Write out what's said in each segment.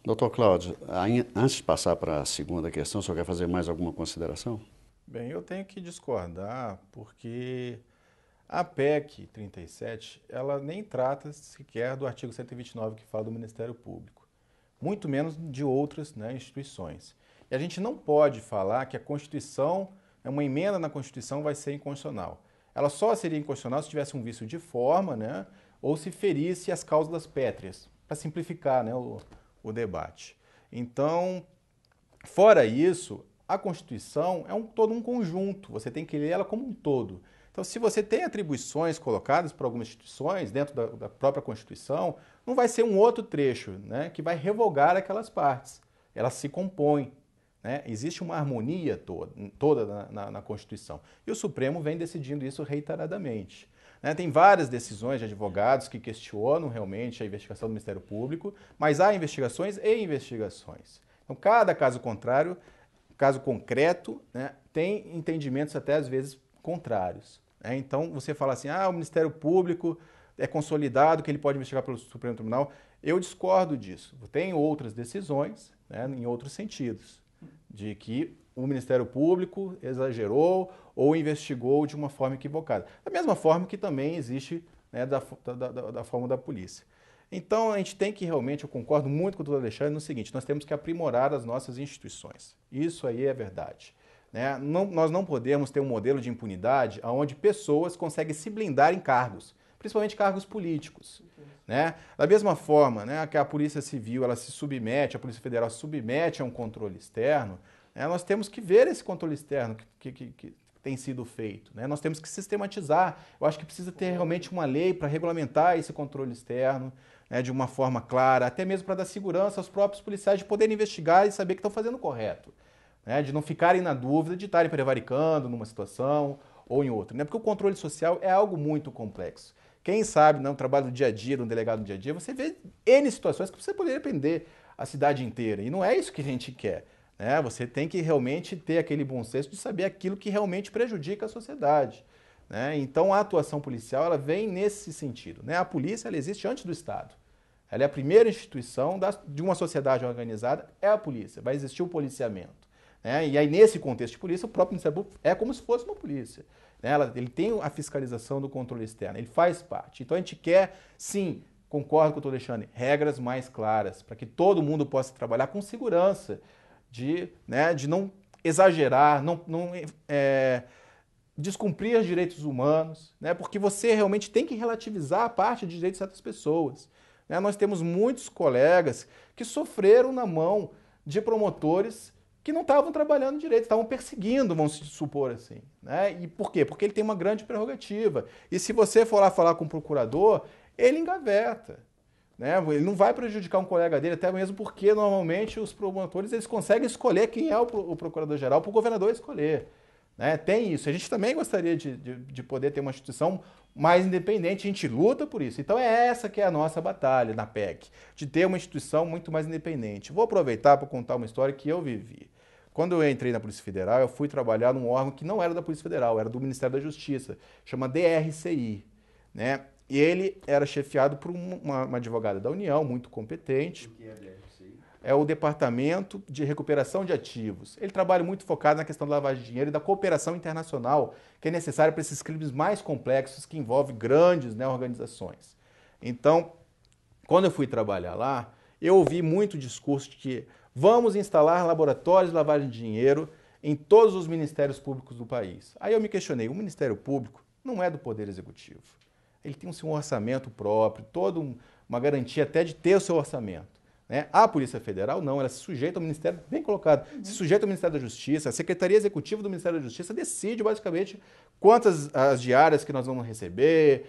Doutor Cláudio, antes de passar para a segunda questão, o senhor quer fazer mais alguma consideração? Bem, eu tenho que discordar porque a PEC 37, ela nem trata sequer do artigo 129 que fala do Ministério Público, muito menos de outras, né, instituições. E a gente não pode falar que a Constituição, uma emenda na Constituição vai ser inconstitucional. Ela só seria inconstitucional se tivesse um vício de forma, né, ou se ferisse as cláusulas pétreas, para simplificar, né, o debate. Então, fora isso, a Constituição é todo um conjunto, você tem que ler ela como um todo. Então, se você tem atribuições colocadas por algumas instituições dentro da própria Constituição, não vai ser um outro trecho, né, que vai revogar aquelas partes. Elas se compõem. Né? Existe uma harmonia toda na Constituição. E o Supremo vem decidindo isso reiteradamente. Né? Tem várias decisões de advogados que questionam realmente a investigação do Ministério Público, mas há investigações e investigações. Então, cada caso contrário, caso concreto, né, tem entendimentos até às vezes contrários. Né? Então, você fala assim, o Ministério Público é consolidado, que ele pode investigar pelo Supremo Tribunal. Eu discordo disso. Tem outras decisões, né, em outros sentidos, de que o Ministério Público exagerou ou investigou de uma forma equivocada. Da mesma forma que também existe, né, da forma da polícia. Então, a gente tem que realmente, eu concordo muito com o doutor Alexandre no seguinte, nós temos que aprimorar as nossas instituições. Isso aí é verdade. Né? Nós não podemos ter um modelo de impunidade onde pessoas conseguem se blindar em cargos, principalmente cargos políticos. Né? Da mesma forma, né, que a Polícia Civil ela se submete, a Polícia Federal se submete a um controle externo, né, nós temos que ver esse controle externo que tem sido feito. Né? Nós temos que sistematizar. Eu acho que precisa ter realmente uma lei para regulamentar esse controle externo, né, de uma forma clara, até mesmo para dar segurança aos próprios policiais de poderem investigar e saber que estão fazendo o correto. Né? De não ficarem na dúvida de estarem prevaricando numa situação ou em outra. Né? Porque o controle social é algo muito complexo. Quem sabe, no trabalho do dia a dia, de um delegado do dia a dia, você vê N situações que você poderia prender a cidade inteira. E não é isso que a gente quer. Né? Você tem que realmente ter aquele bom senso de saber aquilo que realmente prejudica a sociedade. Né? Então, a atuação policial ela vem nesse sentido. Né? A polícia ela existe antes do Estado. Ela é a primeira instituição de uma sociedade organizada, é a polícia. Vai existir o policiamento. Né? E aí, nesse contexto de polícia, o próprio Ministério Público é como se fosse uma polícia. Ele tem a fiscalização do controle externo, ele faz parte. Então a gente quer, sim, concordo com o doutor Alexandre, regras mais claras, para que todo mundo possa trabalhar com segurança, de não exagerar, não descumprir os direitos humanos, né, porque você realmente tem que relativizar a parte de direitos de certas pessoas. Né? Nós temos muitos colegas que sofreram na mão de promotores que não estavam trabalhando direito, estavam perseguindo, vamos supor assim. Né? E por quê? Porque ele tem uma grande prerrogativa. E se você for lá falar com o procurador, ele engaveta. Né? Ele não vai prejudicar um colega dele, até mesmo porque normalmente os promotores eles conseguem escolher quem é o procurador-geral para o governador escolher. Né? Tem isso. A gente também gostaria de poder ter uma instituição mais independente, a gente luta por isso. Então é essa que é a nossa batalha na PEC, de ter uma instituição muito mais independente. Vou aproveitar para contar uma história que eu vivi. Quando eu entrei na Polícia Federal, eu fui trabalhar num órgão que não era da Polícia Federal, era do Ministério da Justiça, chama DRCI. Né? E ele era chefiado por uma advogada da União, muito competente. O que é DRCI? É o Departamento de Recuperação de Ativos. Ele trabalha muito focado na questão da lavagem de dinheiro e da cooperação internacional, que é necessária para esses crimes mais complexos que envolvem grandes, né, organizações. Então, quando eu fui trabalhar lá, eu ouvi muito discurso de que vamos instalar laboratórios de lavagem de dinheiro em todos os ministérios públicos do país. Aí eu me questionei, o Ministério Público não é do Poder Executivo. Ele tem o seu orçamento próprio, toda uma garantia até de ter o seu orçamento. Né? A Polícia Federal não, ela se sujeita ao Ministério, bem colocado, se sujeita ao Ministério da Justiça, a Secretaria Executiva do Ministério da Justiça decide basicamente quantas as diárias que nós vamos receber,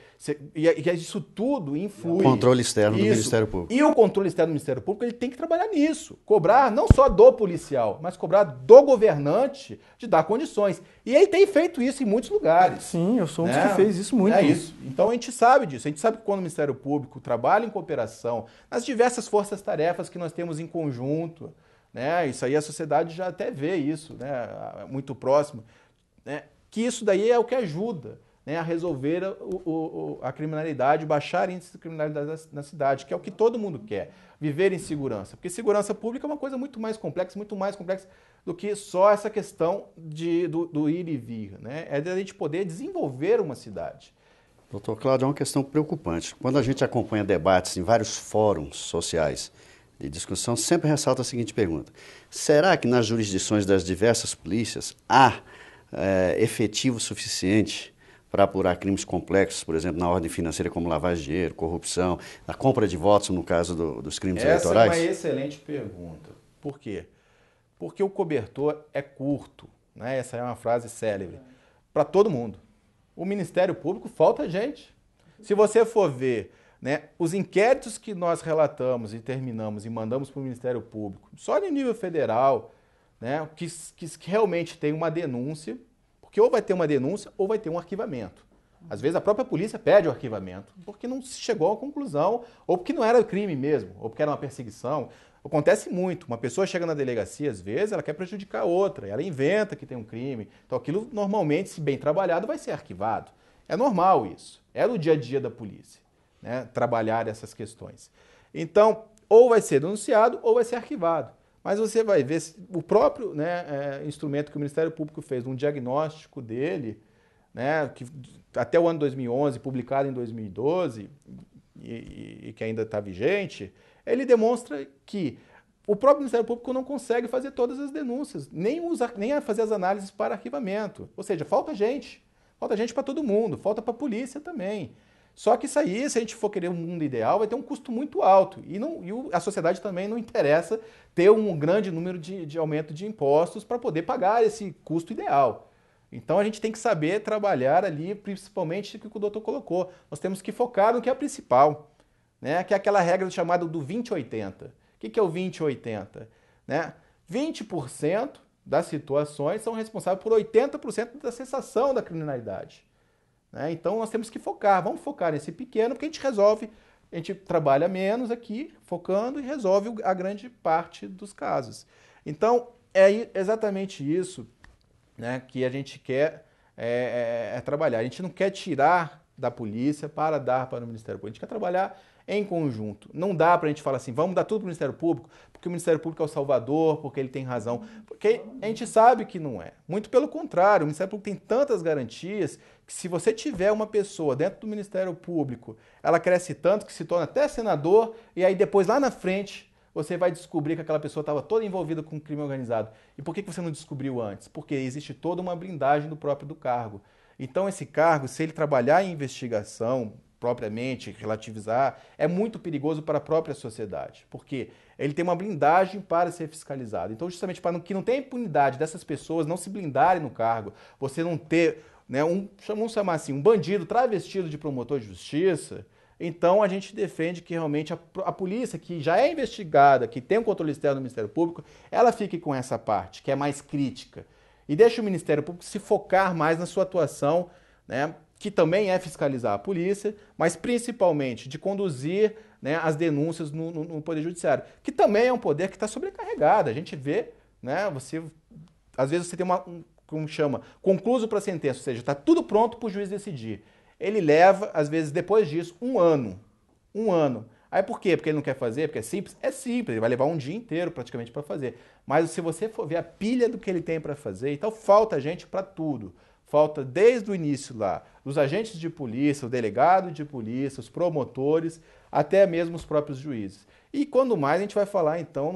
e isso tudo influi. O controle externo do Ministério Público. E o controle externo do Ministério Público ele tem que trabalhar nisso, cobrar não só do policial, mas cobrar do governante de dar condições. E ele tem feito isso em muitos lugares. Sim, eu sou um dos que fez isso muito. É isso. Então a gente sabe disso. A gente sabe que quando o Ministério Público trabalha em cooperação, nas diversas forças-tarefas que nós temos em conjunto, né? Isso aí a sociedade já até vê isso, né? Muito próximo, né? Que isso daí é o que ajuda. né, a resolver a criminalidade, baixar índice de criminalidade na cidade, que é o que todo mundo quer, viver em segurança. Porque segurança pública é uma coisa muito mais complexa do que só essa questão do ir e vir, né? É de a gente poder desenvolver uma cidade. Doutor Cláudio, é uma questão preocupante. Quando a gente acompanha debates em vários fóruns sociais de discussão, sempre ressalta a seguinte pergunta: será que nas jurisdições das diversas polícias há efetivo suficiente para apurar crimes complexos, por exemplo, na ordem financeira, como lavagem de dinheiro, corrupção, a compra de votos, no caso dos crimes eleitorais? Essa é uma excelente pergunta. Por quê? Porque o cobertor é curto, né? Essa é uma frase célebre, para todo mundo. O Ministério Público falta gente. Se você for ver, né, os inquéritos que nós relatamos e terminamos e mandamos para o Ministério Público, só no nível federal, né, que realmente tem uma denúncia, porque ou vai ter uma denúncia ou vai ter um arquivamento. Às vezes a própria polícia pede o arquivamento porque não se chegou à conclusão, ou porque não era crime mesmo, ou porque era uma perseguição. Acontece muito. Uma pessoa chega na delegacia, às vezes, ela quer prejudicar a outra, ela inventa que tem um crime. Então aquilo, normalmente, se bem trabalhado, vai ser arquivado. É normal isso. É no dia a dia da polícia, né, trabalhar essas questões. Então, ou vai ser denunciado ou vai ser arquivado. Mas você vai ver o próprio, né, instrumento que o Ministério Público fez, um diagnóstico dele, né, que até o ano 2011, publicado em 2012, e que ainda está vigente, ele demonstra que o próprio Ministério Público não consegue fazer todas as denúncias, nem fazer as análises para arquivamento. Ou seja, falta gente para todo mundo, falta para a polícia também. Só que isso aí, se a gente for querer um mundo ideal, vai ter um custo muito alto. E a sociedade também não interessa ter um grande número de aumento de impostos para poder pagar esse custo ideal. Então a gente tem que saber trabalhar ali, principalmente o que o doutor colocou. Nós temos que focar no que é principal, né? Que é aquela regra chamada do 20-80. O que é o 20-80? Né? 20% das situações são responsáveis por 80% da cessação da criminalidade. Então nós temos que focar, vamos focar nesse pequeno, porque a gente trabalha menos aqui, focando, e resolve a grande parte dos casos. Então é exatamente isso, né, que a gente quer trabalhar. A gente não quer tirar da polícia para dar para o Ministério Público, a gente quer trabalhar em conjunto. Não dá para a gente falar assim, vamos dar tudo para o Ministério Público, porque o Ministério Público é o salvador, porque ele tem razão. Porque a gente sabe que não é. Muito pelo contrário, o Ministério Público tem tantas garantias que se você tiver uma pessoa dentro do Ministério Público, ela cresce tanto que se torna até senador, e aí depois lá na frente você vai descobrir que aquela pessoa estava toda envolvida com crime organizado. E por que você não descobriu antes? Porque existe toda uma blindagem do cargo. Então esse cargo, se ele trabalhar em investigação, propriamente, relativizar, é muito perigoso para a própria sociedade, porque ele tem uma blindagem para ser fiscalizado. Então, justamente para que não tenha impunidade dessas pessoas não se blindarem no cargo, você não ter, né, vamos chamar assim, um bandido travestido de promotor de justiça, então a gente defende que realmente a polícia, que já é investigada, que tem um controle externo do Ministério Público, ela fique com essa parte, que é mais crítica, e deixe o Ministério Público se focar mais na sua atuação, né, que também é fiscalizar a polícia, mas principalmente de conduzir, né, as denúncias no Poder Judiciário, que também é um poder que está sobrecarregado. A gente vê, né, às vezes você tem como chama, concluso para sentença, ou seja, está tudo pronto para o juiz decidir. Ele leva, às vezes, depois disso, um ano. Aí por quê? Porque ele não quer fazer? Porque é simples? É simples, ele vai levar um dia inteiro praticamente para fazer. Mas se você for ver a pilha do que ele tem para fazer, então falta gente para tudo. Falta desde o início lá, dos agentes de polícia, o delegado de polícia, os promotores, até mesmo os próprios juízes. E quando mais a gente vai falar então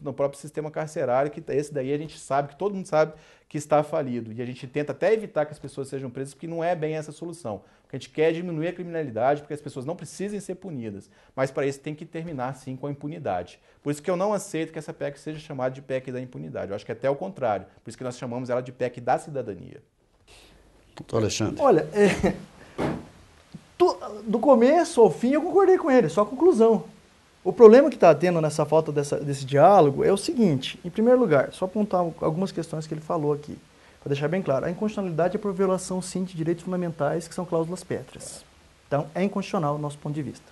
no próprio sistema carcerário, que esse daí a gente sabe, que todo mundo sabe que está falido. E a gente tenta até evitar que as pessoas sejam presas, porque não é bem essa a solução. O que a gente quer é diminuir a criminalidade, porque as pessoas não precisem ser punidas. Mas para isso tem que terminar sim com a impunidade. Por isso que eu não aceito que essa PEC seja chamada de PEC da impunidade. Eu acho que é até o contrário. Por isso que nós chamamos ela de PEC da cidadania. Doutor Alexandre. Olha, do começo ao fim eu concordei com ele, só a conclusão. O problema que está tendo nessa falta desse diálogo é o seguinte: em primeiro lugar, só apontar algumas questões que ele falou aqui, para deixar bem claro. A inconstitucionalidade é por violação, sim, de direitos fundamentais, que são cláusulas pétreas. Então, é inconstitucional do nosso ponto de vista.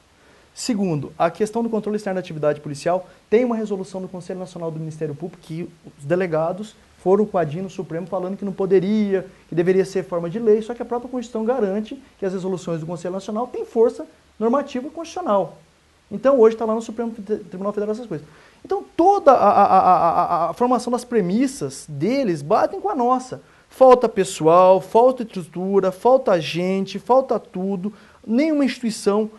Segundo, a questão do controle externo da atividade policial tem uma resolução do Conselho Nacional do Ministério Público que os delegados foram coadindo o Supremo falando que não poderia, que deveria ser forma de lei, só que a própria Constituição garante que as resoluções do Conselho Nacional têm força normativa constitucional. Então hoje está lá no Supremo Tribunal Federal essas coisas. Então toda a formação das premissas deles batem com a nossa. Falta pessoal, falta estrutura, falta gente, falta tudo. Nenhuma instituição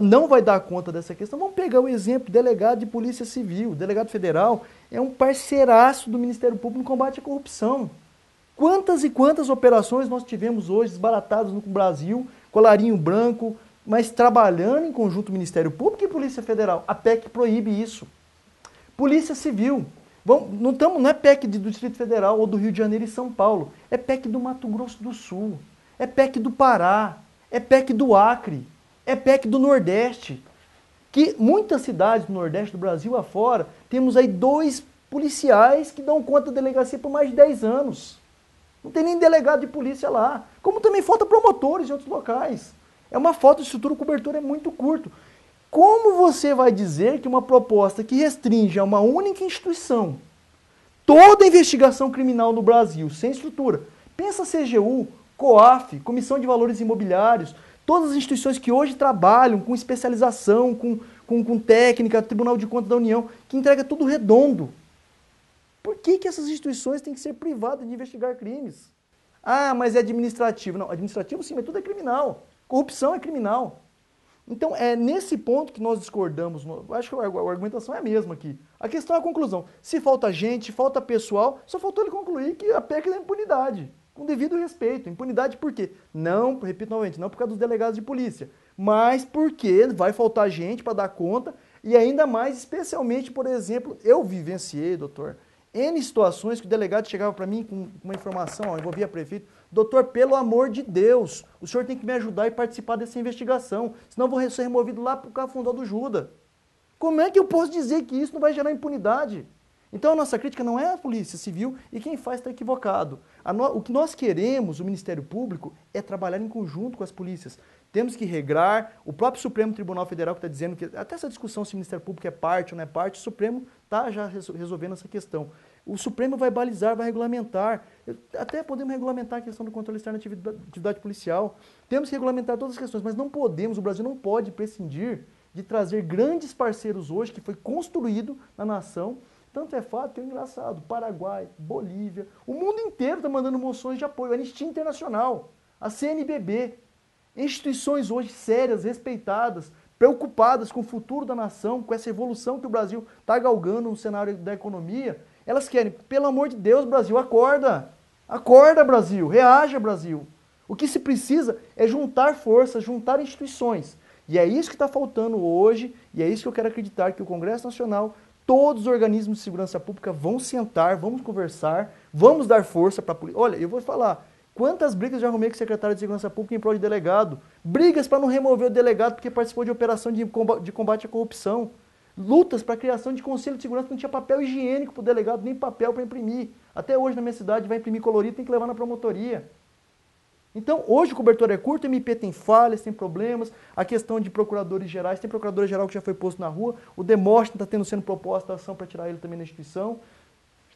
não vai dar conta dessa questão. Vamos pegar o exemplo, delegado de Polícia Civil. O delegado federal é um parceiraço do Ministério Público no combate à corrupção. Quantas e quantas operações nós tivemos hoje desbaratadas no Brasil, colarinho branco, mas trabalhando em conjunto Ministério Público e Polícia Federal. A PEC proíbe isso. Polícia Civil. Não é PEC do Distrito Federal ou do Rio de Janeiro e São Paulo. É PEC do Mato Grosso do Sul. É PEC do Pará. É PEC do Acre. É PEC do Nordeste. Que muitas cidades do Nordeste do Brasil afora, temos aí 2 policiais que dão conta da delegacia por mais de 10 anos. Não tem nem delegado de polícia lá. Como também falta promotores em outros locais. É uma falta de estrutura, o cobertor é muito curto. Como você vai dizer que uma proposta que restringe a uma única instituição toda a investigação criminal no Brasil, sem estrutura, pensa CGU, COAF, Comissão de Valores Imobiliários, todas as instituições que hoje trabalham com especialização, com técnica, Tribunal de Contas da União, que entrega tudo redondo. Por que essas instituições têm que ser privadas de investigar crimes? Ah, mas é administrativo. Não, administrativo sim, mas tudo é criminal. Corrupção é criminal. Então, é nesse ponto que nós discordamos. Acho que a argumentação é a mesma aqui. A questão é a conclusão. Se falta gente, falta pessoal, só faltou ele concluir que a PEC é da impunidade. Com devido respeito. Impunidade por quê? Não, repito novamente, não por causa dos delegados de polícia, mas porque vai faltar gente para dar conta e ainda mais, especialmente, por exemplo, eu vivenciei, doutor, N situações que o delegado chegava para mim com uma informação, envolvia prefeito, doutor, pelo amor de Deus, o senhor tem que me ajudar e participar dessa investigação, senão eu vou ser removido lá para o Cafundó do Juda. Como é que eu posso dizer que isso não vai gerar impunidade? Então a nossa crítica não é a Polícia Civil e quem faz está equivocado. O que nós queremos, o Ministério Público, é trabalhar em conjunto com as polícias. Temos que regrar, o próprio Supremo Tribunal Federal que está dizendo que, até essa discussão se o Ministério Público é parte ou não é parte, o Supremo está já resolvendo essa questão. O Supremo vai balizar, vai regulamentar, até podemos regulamentar a questão do controle externo da atividade policial. Temos que regulamentar todas as questões, mas não podemos, o Brasil não pode prescindir de trazer grandes parceiros hoje, que foi construído na nação. Tanto é fato que é engraçado, Paraguai, Bolívia, o mundo inteiro está mandando moções de apoio, a Anistia Internacional, a CNBB, instituições hoje sérias, respeitadas, preocupadas com o futuro da nação, com essa evolução que o Brasil está galgando no cenário da economia, elas querem, pelo amor de Deus, Brasil, acorda! Acorda, Brasil! Reaja, Brasil! O que se precisa é juntar forças, juntar instituições. E é isso que está faltando hoje, e é isso que eu quero acreditar, que o Congresso Nacional, todos os organismos de segurança pública vão sentar, vamos conversar, vamos dar força para a polícia. Olha, eu vou falar, quantas brigas já arrumei com o secretário de Segurança Pública em prol de delegado? Brigas para não remover o delegado porque participou de operação de combate à corrupção. Lutas para a criação de conselho de segurança, não tinha papel higiênico para o delegado, nem papel para imprimir. Até hoje na minha cidade vai imprimir colorido, tem que levar na promotoria. Então, hoje o cobertor é curto, o MP tem falhas, tem problemas, a questão de procuradores gerais, tem procurador geral que já foi posto na rua, o Demóstenes está sendo proposta a ação para tirar ele também da instituição.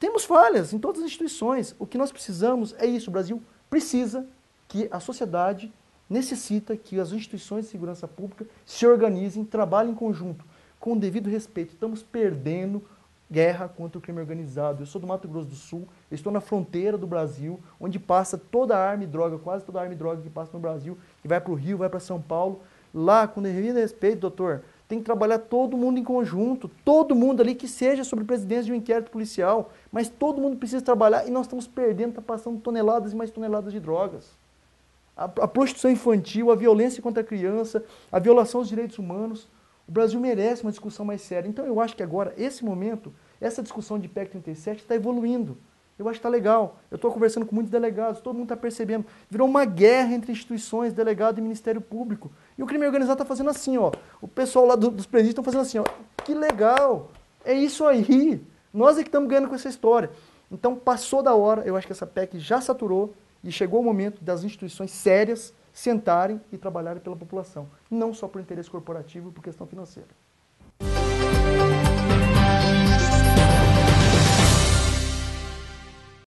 Temos falhas em todas as instituições. O que nós precisamos é isso, o Brasil precisa que a sociedade necessita que as instituições de segurança pública se organizem, trabalhem em conjunto, com o devido respeito. Estamos perdendo guerra contra o crime organizado. Eu sou do Mato Grosso do Sul, eu estou na fronteira do Brasil, onde passa toda a arma e droga, quase toda a arma e droga que passa no Brasil, que vai para o Rio, vai para São Paulo. Lá, com o devido respeito, doutor, tem que trabalhar todo mundo em conjunto, todo mundo ali que seja sobre presidência de um inquérito policial, mas todo mundo precisa trabalhar e nós estamos perdendo, está passando toneladas e mais toneladas de drogas. A prostituição infantil, a violência contra a criança, a violação dos direitos humanos. O Brasil merece uma discussão mais séria. Então eu acho que agora, esse momento, essa discussão de PEC 37 está evoluindo. Eu acho que está legal. Eu estou conversando com muitos delegados, todo mundo está percebendo. Virou uma guerra entre instituições, delegado e Ministério Público. E o crime organizado está fazendo assim, ó. O pessoal lá dos presídios estão fazendo assim, ó. Que legal! É isso aí! Nós é que estamos ganhando com essa história. Então passou da hora, eu acho que essa PEC já saturou e chegou o momento das instituições sérias sentarem e trabalharem pela população, não só por interesse corporativo e por questão financeira.